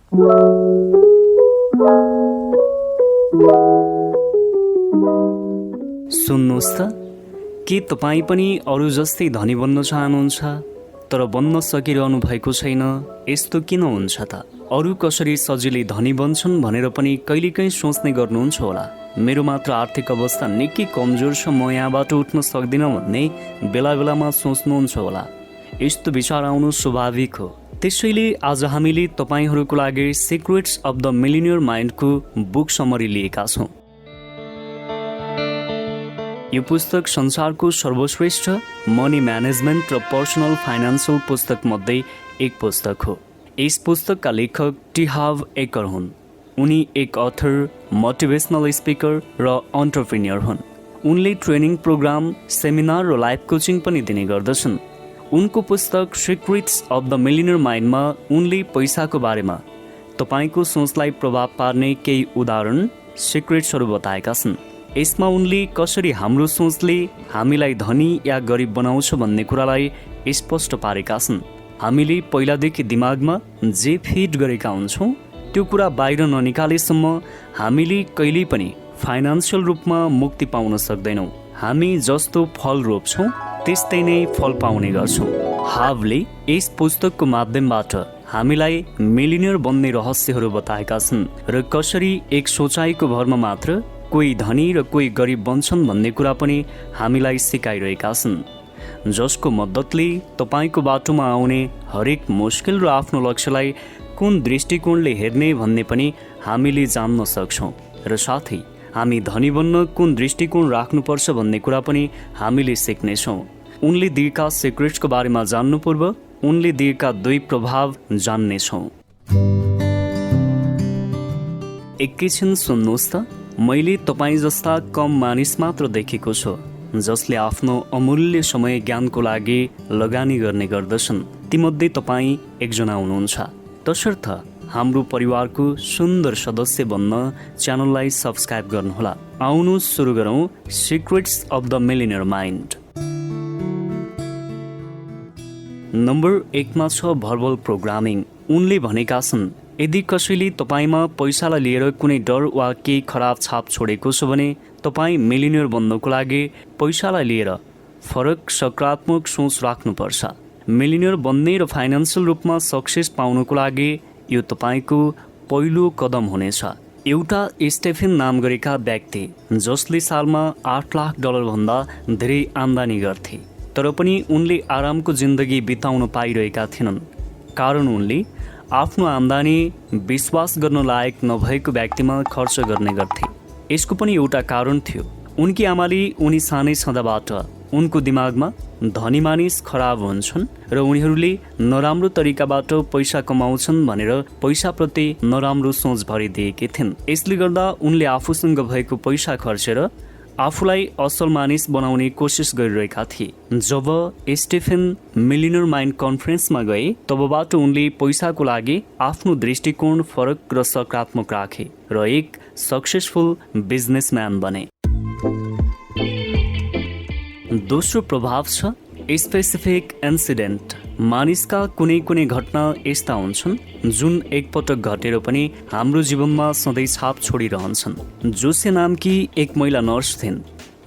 सुन्नुहोस् त, के तपाईँ पनि अरू जस्तै धनी बन्न चाहनुहुन्छ तर बन्न सकिरहनु भएको छैन? यस्तो किन हुन्छ त? अरू कसरी सजिलै धनी बन्छन् भनेर पनि कहिलेकाहीँ सोच्ने गर्नुहुन्छ होला। मेरो मात्र आर्थिक अवस्था निकै कमजोर छ, म यहाँबाट उठ्न सक्दिनँ भन्ने बेला बेलामा सोच्नुहुन्छ होला। यस्तो विचार आउनु स्वाभाविक हो। त्यसैले आज हामीले तपाईँहरूको लागि सिक्रेट्स अफ द मिलिनियर माइन्डको बुक समरी लिएका छौँ। यो पुस्तक संसारको सर्वश्रेष्ठ मनी म्यानेजमेन्ट र पर्सनल फाइनान्सियल पुस्तक मध्ये एक पुस्तक हो। यस पुस्तकका लेखक टी हार्व एकर हुन्। उनी एक अथर, मोटिभेसनल स्पिकर र एन्टरप्रेन्योर हुन्। उनले ट्रेनिङ प्रोग्राम, सेमिनार र लाइफ कोचिङ पनि दिने गर्दछन्। उनको पुस्तक सिक्रेट्स अफ द मिलिनियर माइन्डमा उनले पैसाको बारेमा तपाईँको सोचलाई प्रभाव पार्ने केही उदाहरण, सिक्रेट्सहरू बताएका छन्। यसमा उनले कसरी हाम्रो सोचले हामीलाई धनी या गरिब बनाउँछ भन्ने कुरालाई स्पष्ट पारेका छन्। हामीले पहिलादेखि दिमागमा जे फिट गरेका हुन्छौँ त्यो कुरा बाहिर ननिकालेसम्म हामीले कहिल्यै पनि फाइनान्सियल रूपमा मुक्ति पाउन सक्दैनौँ। हामी जस्तो फल रोप्छौँ त्यस्तै नै फल पाउने गर्छौँ। हार्वले यस पुस्तकको माध्यमबाट हामीलाई मिलिनियर बन्ने रहस्यहरू बताएका छन् र कसरी एक सोचाइको भरमा मात्र कोही धनी र कोही गरिब बन्छन् भन्ने कुरा पनि हामीलाई सिकाइरहेका छन्, जसको मद्दतले तपाईँको बाटोमा आउने हरेक मुस्किल र आफ्नो लक्ष्यलाई कुन दृष्टिकोणले हेर्ने भन्ने पनि हामीले जान्न सक्छौँ र साथै हामी धनी बन्न कुन दृष्टिकोण राख्नुपर्छ भन्ने कुरा पनि हामीले सिक्नेछौँ। उनले दिएका सिक्रेट्सको बारेमा जान्नु पूर्व उनले दिएका 2 प्रभाव जान्नेछौँ। एकैछिन सुन्नुहोस् त, मैले तपाईँ जस्ता कम मानिस मात्र देखेको छु जसले आफ्नो अमूल्य समय ज्ञानको लागि लगानी गर्ने गर्दछन्। तीमध्ये तपाईँ एकजना हुनुहुन्छ। तसर्थ हाम्रो परिवारको सुन्दर सदस्य बन्न च्यानललाई सब्सक्राइब गर्नुहोला। आउनुहोस् सुरु गरौँ secrets of the millionaire mind. Number 1 मा छ भर्बल प्रोग्रामिङ। उनले भनेका छन्, यदि कसैले तपाईँमा पैसालाई लिएर कुनै डर वा केही खराब छाप छोडेको छ भने तपाईँ मिलिनियर बन्नको लागि पैसालाई लिएर फरक सकारात्मक सोच राख्नुपर्छ। मिलिनियर बन्ने र फाइनान्सियल रूपमा सक्सेस पाउनको लागि यो तपाईँको पहिलो कदम हुनेछ। एउटा स्टेफेन नाम गरेका व्यक्ति जसले सालमा $8 लाख भन्दा धेरै आम्दानी गर्थे तर पनि उनले आरामको जिन्दगी बिताउन पाइरहेका थिएनन्, कारण उनले आफ्नो आम्दानी विश्वास गर्न लायक नभएको व्यक्तिमा खर्च गर्ने गर्थे। यसको पनि एउटा कारण थियो। उनकी आमाले उनी सानै छँदाबाट उनको दिमागमा धनी मानिस खराब हुन्छन् र उनीहरूले नराम्रो तरिकाबाट पैसा कमाउँछन् भनेर पैसाप्रति नराम्रो सोच भरिदिएकी थिइन्। यसले गर्दा उनले आफूसँग भएको पैसा खर्चेर आफूलाई असल मानिस बनाउने कोसिस गरिरहेका थिए। जब स्टेफेन मिलिनियर माइन्ड कन्फरेन्समा गए तबबाट उनले पैसाको लागि आफ्नो दृष्टिकोण फरक र सकारात्मक राखे र एक सक्सेसफुल बिजनेसम्यान बने। दोस्रो प्रभाव छ स्पेसिफिक इन्सिडेन्ट। मानिसका कुनै कुनै घटना यस्ता हुन्छन् जुन एकपटक घटेर पनि हाम्रो जीवनमा सधैँ छाप छोडिरहन्छन्। जोसे नामकी एक महिला नर्स थिइन्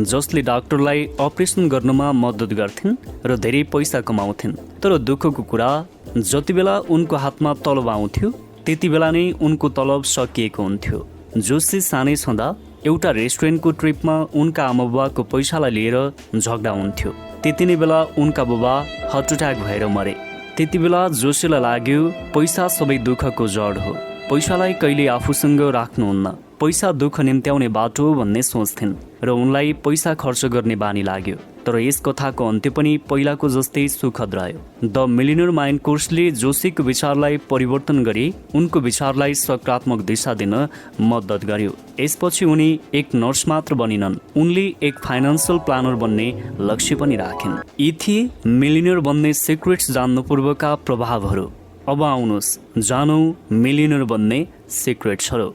जसले डाक्टरलाई अपरेसन गर्नमा मद्दत गर्थिन् र धेरै पैसा कमाउँथिन्। तर दुःखको कुरा, जति बेला उनको हातमा तलब आउँथ्यो त्यति बेला नै उनको तलब सकिएको हुन्थ्यो। जोसे सानै छँदा एउटा रेस्टुरेन्टको ट्रिपमा उनका आमा बुबाको पैसालाई लिएर झगडा हुन्थ्यो। त्यति नै बेला उनका बुबा हार्ट अट्याक भएर मरे। त्यति बेला जोसेलाई लाग्यो पैसा सबै दुःखको जड हो, पैसालाई कहिले आफूसँग राख्नुहुन्न, पैसा दुःख निम्त्याउने बाटो भन्ने सोच्थिन् र उनलाई पैसा खर्च गर्ने बानी लाग्यो। तर यस कथाको अन्त्य पनि पहिलाको जस्तै सुखद रह्यो। द मिलिनियर माइन्ड कोर्सले जोसेको विचारलाई परिवर्तन गरी उनको विचारलाई सकारात्मक दिशा दिन मद्दत गर्यो। यसपछि उनी एक नर्स मात्र बनिनन्, उनले एक फाइनान्सियल प्लानर बन्ने लक्ष्य पनि राखिन्। यी थिए मिलिनियर बन्ने सिक्रेट्स जान्नु पूर्वका प्रभावहरू। अब आउनुहोस् जानौँ मिलिनियर बन्ने सिक्रेट्सहरू।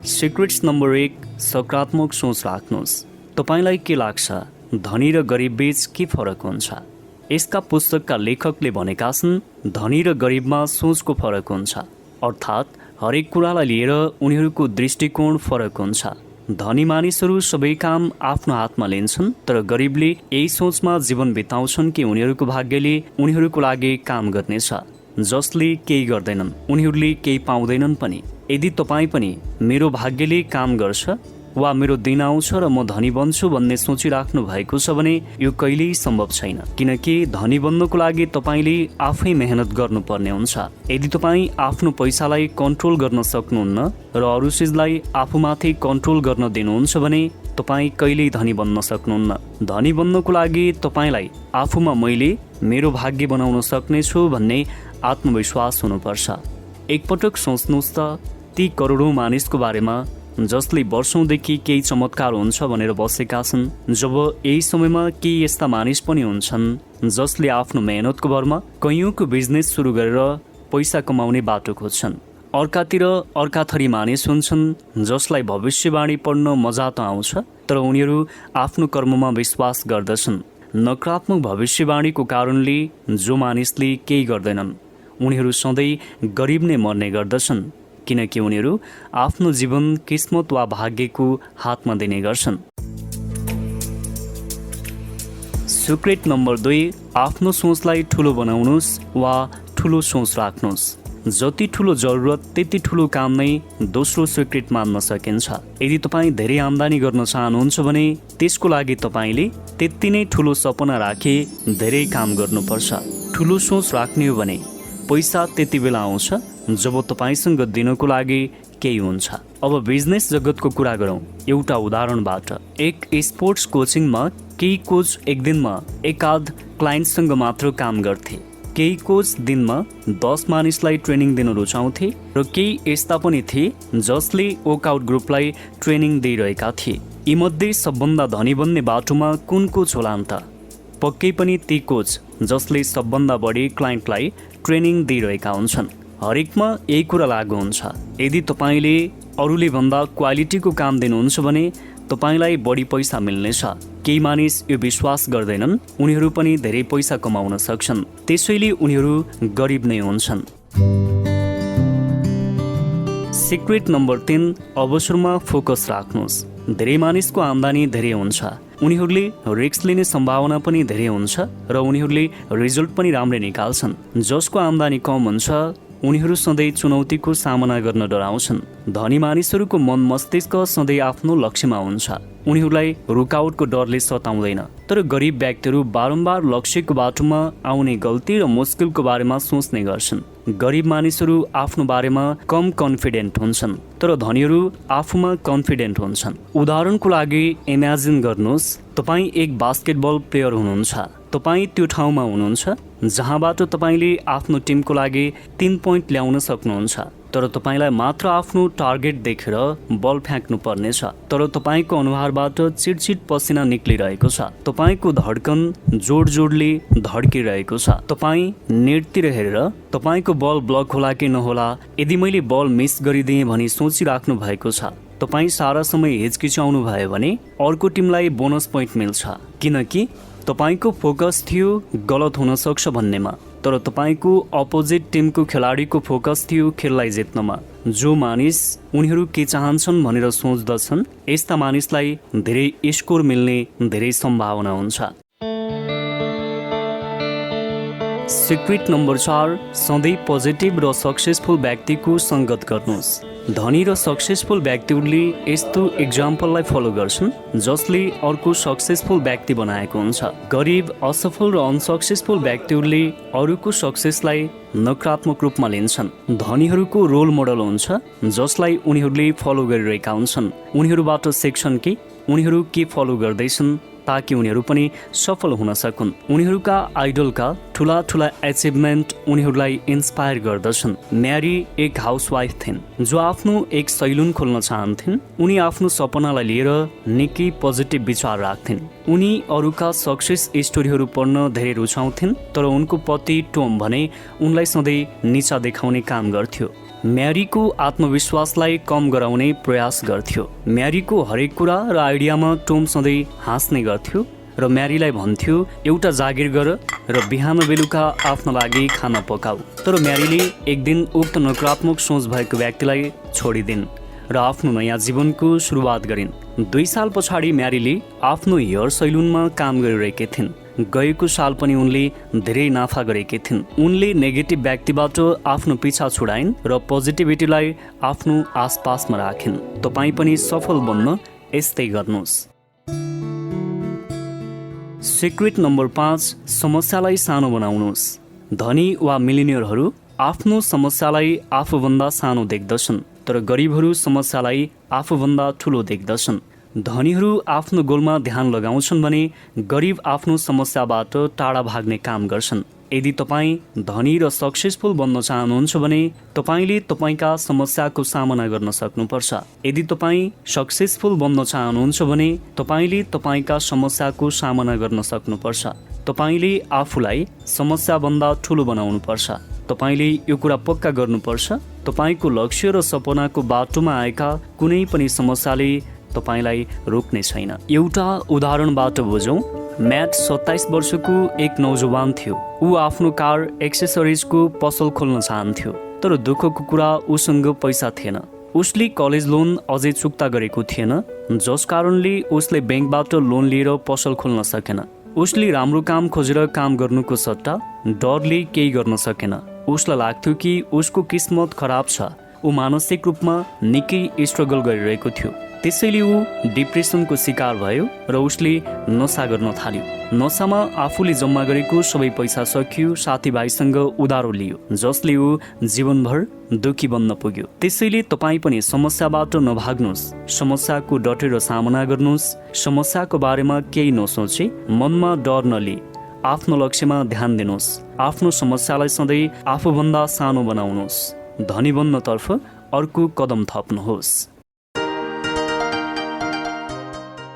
सिक्रेट्स नम्बर 1, सकारात्मक सोच राख्नुहोस्। तपाईँलाई के लाग्छ, धनी र गरिब बीच के फरक हुन्छ? यसका पुस्तकका लेखकले भनेका छन् धनी र गरिबमा सोचको फरक हुन्छ, अर्थात् हरेक कुरालाई लिएर उनीहरूको दृष्टिकोण फरक हुन्छ। धनी मानिसहरू सबै काम आफ्नो हातमा लिन्छन्, तर गरिबले यही सोचमा जीवन बिताउँछन् कि उनीहरूको भाग्यले उनीहरूको लागि काम गर्नेछ। जसले केही गर्दैनन् उनीहरूले केही पाउँदैनन् पनि। यदि तपाईँ पनि मेरो भाग्यले काम गर्छ वा मेरो दिन आउँछ र म धनी बन्छु भन्ने सोचिराख्नु भएको छ भने यो कहिल्यै सम्भव छैन, किनकि धनी बन्नको लागि तपाईँले आफै मेहनत गर्नुपर्ने हुन्छ। यदि तपाईँ आफ्नो पैसालाई कन्ट्रोल गर्न सक्नुहुन्न र अरू चिजलाई आफूमाथि कन्ट्रोल गर्न दिनुहुन्छ भने तपाईँ कहिल्यै धनी बन्न सक्नुहुन्न। धनी बन्नको लागि तपाईँलाई आफूमा मैले मेरो भाग्य बनाउन सक्नेछु भन्ने आत्मविश्वास हुनुपर्छ। एकपटक सोच्नुहोस् त ती करोडौँ मानिसको बारेमा जसले वर्षौंदेखि केही चमत्कार हुन्छ भनेर बसेका छन्, जब यही समयमा केही यस्ता मानिस पनि हुन्छन् जसले आफ्नो मेहनतको भरमा कैयौँको बिजनेस सुरु गरेर पैसा कमाउने बाटो खोज्छन्। अर्कातिर अर्का थरी मानिस हुन्छन् जसलाई भविष्यवाणी पढ्न मजा त आउँछ, तर उनीहरू आफ्नो कर्ममा विश्वास गर्दछन्। नकारात्मक भविष्यवाणीको कारणले जो मानिसले केही गर्दैनन् उनीहरू सधैँ गरिब नै मर्ने गर्दछन्, किनकि उनीहरू आफ्नो जीवन किस्मत वा भाग्यको हातमा दिने गर्छन्। सिक्रेट नम्बर 2, आफ्नो सोचलाई ठुलो बनाउनुहोस् वा ठुलो सोच राख्नुहोस्। जति ठुलो जरुरत त्यति ठुलो काम नै दोस्रो सिक्रेट मान्न सकिन्छ। यदि तपाईँ धेरै आम्दानी गर्न चाहनुहुन्छ भने त्यसको लागि तपाईँले त्यति नै ठुलो सपना राखी धेरै काम गर्नुपर्छ। ठुलो सोच राख्ने हो भने पैसा त्यति बेला आउँछ जब तपाईँसँग दिनको लागि केही हुन्छ। अब बिजनेस जगतको कुरा गरौँ एउटा उदाहरणबाट। एक स्पोर्ट्स कोचिङमा केही कोच एक दिनमा एकाध क्लाइन्टसँग मात्र काम गर्थे। केही कोच दिनमा 10 मानिसलाई ट्रेनिङ दिन रुचाउँथे र केही यस्ता पनि थिए जसले वर्कआउट ग्रुपलाई ट्रेनिङ दिइरहेका थिए। यीमध्ये सबभन्दा धनी बन्ने बाटोमा कुन कोच होला त? पक्कै पनि ती कोच जसले सबभन्दा बढी क्लाइन्टलाई ट्रेनिङ दिइरहेका हुन्छन्। हरेकमा यही कुरा लागू हुन्छ। यदि तपाईँले अरूले भन्दा क्वालिटीको काम दिनुहुन्छ भने तपाईँलाई बढी पैसा मिल्नेछ। केही मानिस यो विश्वास गर्दैनन् उनीहरू पनि धेरै पैसा कमाउन सक्छन्, त्यसैले उनीहरू गरिब नै हुन्छन्। सिक्रेट नम्बर 3, अवसरमा फोकस राख्नुहोस्। धेरै मानिसको आम्दानी धेरै हुन्छ, उनीहरूले रिस्क लिने सम्भावना पनि धेरै हुन्छ र उनीहरूले रिजल्ट पनि राम्रै निकाल्छन्। जसको आम्दानी कम हुन्छ उनीहरू सधैँ चुनौतीको सामना गर्न डराउँछन्। धनी मानिसहरूको मन मस्तिष्क सधैँ आफ्नो लक्ष्यमा हुन्छ, उनीहरूलाई रुकावटको डरले सताउँदैन। तर गरिब व्यक्तिहरू बारम्बार लक्ष्यको बाटोमा आउने गल्ती र मुस्किलको बारेमा सोच्ने गर्छन्। गरिब मानिसहरू आफ्नो बारेमा कम कन्फिडेन्ट हुन्छन्, तर धनीहरू आफूमा कन्फिडेन्ट हुन्छन्। उदाहरणको लागि इमेजिन गर्नुहोस् तपाईँ एक बास्केटबल प्लेयर हुनुहुन्छ। तपाईँ त्यो ठाउँमा हुनुहुन्छ जहाँबाट तपाईँले आफ्नो टिमको लागि 3 पोइन्ट ल्याउन सक्नुहुन्छ, तर तपाईँलाई मात्र आफ्नो टार्गेट देखेर बल फ्याँक्नु पर्नेछ। तर तपाईँको अनुहारबाट चिटचिट पसिना निक्लिरहेको छ, तपाईँको धड्कन जोडले धड्किरहेको छ। तपाईँ नेटतिर हेरेर तपाईँको बल ब्लक होला कि नहोला, यदि मैले बल मिस गरिदिएँ भनी सोचिराख्नु भएको छ। तपाईँ सारा समय हिचकिचाउनु भयो भने अर्को टिमलाई बोनस पोइन्ट मिल्छ, किनकि तपाईको फोकस थियो गलत हुन सक्छ भन्नेमा, तर तपाईको अपोजिट टिमको खेलाडीको फोकस थियो खेललाई जित्नमा। जो मानिस उनीहरू के चाहन्छन् भनेर सोच्दछन् यस्ता मानिसलाई धेरै स्कोर मिल्ने धेरै सम्भावना हुन्छ। सिक्रेट नम्बर 4, सधैँ पोजिटिभ र सक्सेसफुल व्यक्तिको सङ्गत गर्नुहोस्। धनी र सक्सेसफुल व्यक्तिहरूले यस्तो इक्जाम्पललाई फलो गर्छन् जसले अर्को सक्सेसफुल व्यक्ति बनाएको हुन्छ। गरिब, असफल र अनसक्सेसफुल व्यक्तिहरूले अरूको सक्सेसलाई नकारात्मक रूपमा लिन्छन्। धनीहरूको रोल मोडल हुन्छ जसलाई उनीहरूले फलो गरिरहेका हुन्छन्। उनीहरूबाट सिक्छन् कि उनीहरू के फलो गर्दैछन् ताकि उनीहरू पनि सफल हुन सकुन्। उनीहरूका आइडलका ठुला ठुला एचिभमेन्ट उनीहरूलाई इन्स्पायर गर्दछन्। म्यारी एक हाउसवाइफ थिइन् जो आफ्नो एक सैलुन खोल्न चाहन्थिन्। उनी आफ्नो सपनालाई लिएर निकै पोजिटिभ विचार राख्थिन्। उनी अरूका सक्सेस स्टोरीहरू पढ्न धेरै रुचाउँथिन्, तर उनको पति टोम भने उनलाई सधैँ निचा देखाउने काम गर्थ्यो। म्यारीको आत्मविश्वासलाई कम गराउने प्रयास गर्थ्यो। म्यारीको हरेक कुरा र आइडियामा टोम सधैँ हाँस्ने गर्थ्यो र म्यारीलाई भन्थ्यो एउटा जागिर गर र बिहान बेलुका आफ्नो लागि खाना पकाऊ। तर म्यारीले एक दिन उक्त नकारात्मक सोच भएको व्यक्तिलाई छोडिदिन् र आफ्नो नयाँ जीवनको सुरुवात गरिन्। 2 साल पछाडि म्यारीले आफ्नो हेयर सैलुनमा काम गरिरहेकी थिइन्। गएको साल पनि उनले धेरै नाफा गरेकी थिइन्। उनले नेगेटिभ व्यक्तिबाट आफ्नो पिछा छुडाइन् र पोजिटिभिटीलाई आफ्नो आसपासमा राखिन्। तपाईँ पनि सफल बन्न यस्तै गर्नुहोस्। सिक्रेट नम्बर 5, समस्यालाई सानो बनाउनुहोस्। धनी वा मिलिनियरहरू आफ्नो समस्यालाई आफूभन्दा सानो देख्दछन्, तर गरिबहरू समस्यालाई आफूभन्दा ठुलो देख्दछन्। धनीहरू आफ्नो गोलमा ध्यान लगाउँछन् भने गरिब आफ्नो समस्याबाट टाढा भाग्ने काम गर्छन्। यदि तपाईँ धनी र सक्सेसफुल बन्न चाहनुहुन्छ भने तपाईँले तपाईँका समस्याको सामना गर्न सक्नुपर्छ। यदि तपाईँ सक्सेसफुल बन्न चाहनुहुन्छ भने तपाईँले तपाईँका समस्याको सामना गर्न सक्नुपर्छ। तपाईँले आफूलाई समस्याभन्दा ठुलो बनाउनुपर्छ। तपाईँले यो कुरा पक्का गर्नुपर्छ, तपाईँको लक्ष्य र सपनाको बाटोमा आएका कुनै पनि समस्याले तपाईलाई रोक्ने छैन। एउटा उदाहरणबाट बुझौँ। म्याट 27 वर्षको एक नौजवान थियो। ऊ आफ्नो कार एक्सेसरिजको पसल खोल्न चाहन्थ्यो, तर दुःखको कुरा उसँग पैसा थिएन। उसले कलेज लोन अझै चुक्ता गरेको थिएन, जस कारणले उसले ब्याङ्कबाट लोन लिएर पसल खोल्न सकेन। उसले राम्रो काम खोजेर काम गर्नुको सट्टा डरले केही गर्न सकेन। उसलाई लाग्थ्यो कि उसको किस्मत खराब छ। ऊ मानसिक रूपमा निकै स्ट्रगल गरिरहेको थियो। त्यसैले ऊ डिप्रेसनको शिकार भयो र उसले नसा गर्न थाल्यो। नसामा आफूले जम्मा गरेको सबै पैसा सकियो। साथीभाइसँग उधारो लियो, जसले ऊ जीवनभर दुखी बन्न पुग्यो। त्यसैले तपाईँ पनि समस्याबाट नभाग्नुहोस्, समस्याको डटेर सामना गर्नुहोस्। समस्याको बारेमा केही नसोचे, मनमा डर नलिई आफ्नो लक्ष्यमा ध्यान दिनुहोस्। आफ्नो समस्यालाई सधैँ आफूभन्दा सानो बनाउनुहोस्। धनी बन्नतर्फ अर्को कदम थप्नुहोस्।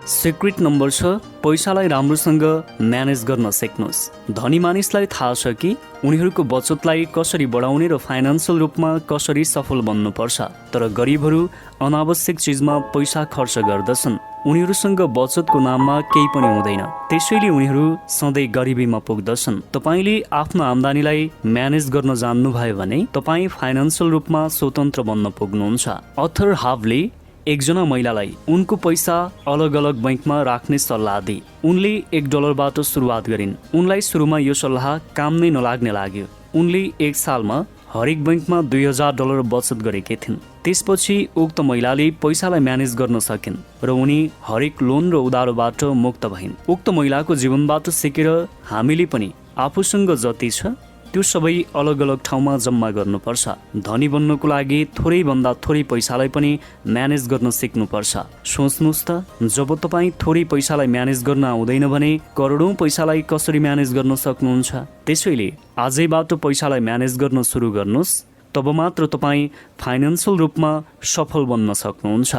सिक्रेट नम्बर 6, पैसालाई राम्रोसँग म्यानेज गर्न सिक्नुहोस्। धनी मानिसलाई थाहा छ कि उनीहरूको बचतलाई कसरी बढाउने र फाइनान्सियल रूपमा कसरी सफल बन्नुपर्छ, तर गरिबहरू अनावश्यक चिजमा पैसा खर्च गर्दछन्। उनीहरूसँग बचतको नाममा केही पनि हुँदैन, त्यसैले उनीहरू सधैँ गरिबीमा पुग्दछन्। तपाईँले आफ्नो आम्दानीलाई म्यानेज गर्न जान्नुभयो भने तपाईँ फाइनान्सियल रूपमा स्वतन्त्र बन्न पुग्नुहुन्छ। अथर हावले एकजना महिलालाई उनको पैसा अलग अलग बैंकमा राख्ने सल्लाह दिए। उनले $1बाट सुरुवात गरिन्। उनलाई सुरुमा यो सल्लाह काम नै नलाग्ने लाग्यो। उनले 1 सालमा हरेक बैंकमा $2000 बचत गरेकी थिइन्। त्यसपछि उक्त महिलाले पैसालाई म्यानेज गर्न सकिन् र उनी हरेक लोन र उधारोबाट मुक्त भइन्। उक्त महिलाको जीवनबाट सिकेर हामीले पनि आफूसँग जति छ त्यो सबै अलग अलग ठाउँमा जम्मा गर्नुपर्छ। धनी बन्नको लागि थोरै भन्दा थोरै पैसालाई पनि म्यानेज गर्न सिक्नुपर्छ। सोच्नुहोस् त, जब तपाईँ थोरै पैसालाई म्यानेज गर्न आउँदैन भने करोडौं पैसालाई कसरी म्यानेज गर्न सक्नुहुन्छ? त्यसैले आजैबाट पैसालाई म्यानेज गर्न सुरु गर्नुहोस्, तब मात्र तपाईँ फाइनान्सियल रूपमा सफल बन्न सक्नुहुन्छ।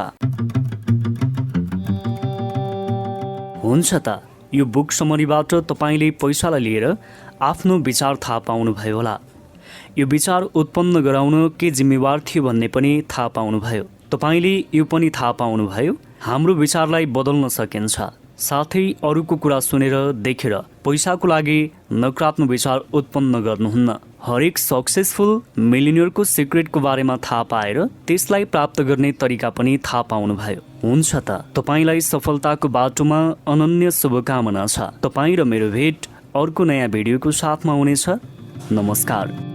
हुन्छ त, यो बुक समरीबाट तपाईले पैसालाई लिएर आफ्नो विचार थाहा पाउनुभयो होला। यो विचार उत्पन्न गराउन के जिम्मेवार थियो भन्ने पनि थाहा पाउनुभयो। तपाईले यो पनि थाहा पाउनुभयो हाम्रो विचारलाई बदल्न सकिन्छ। साथै अरूको कुरा सुनेर देखेर पैसाको लागि नकारात्मक विचार उत्पन्न गर्नुहुन्न। हरेक सक्सेसफुल मिलिनियरको सिक्रेटको बारेमा थाहा पाएर त्यसलाई प्राप्त गर्ने तरिका पनि थाहा पाउनुभयो। हुन्छ त, तपाईलाई सफलताको बाटोमा अनन्य शुभकामना छ। तपाईँ र मेरो भेट अर्को नयाँ भिडियोको साथमा हुनेछ। नमस्कार।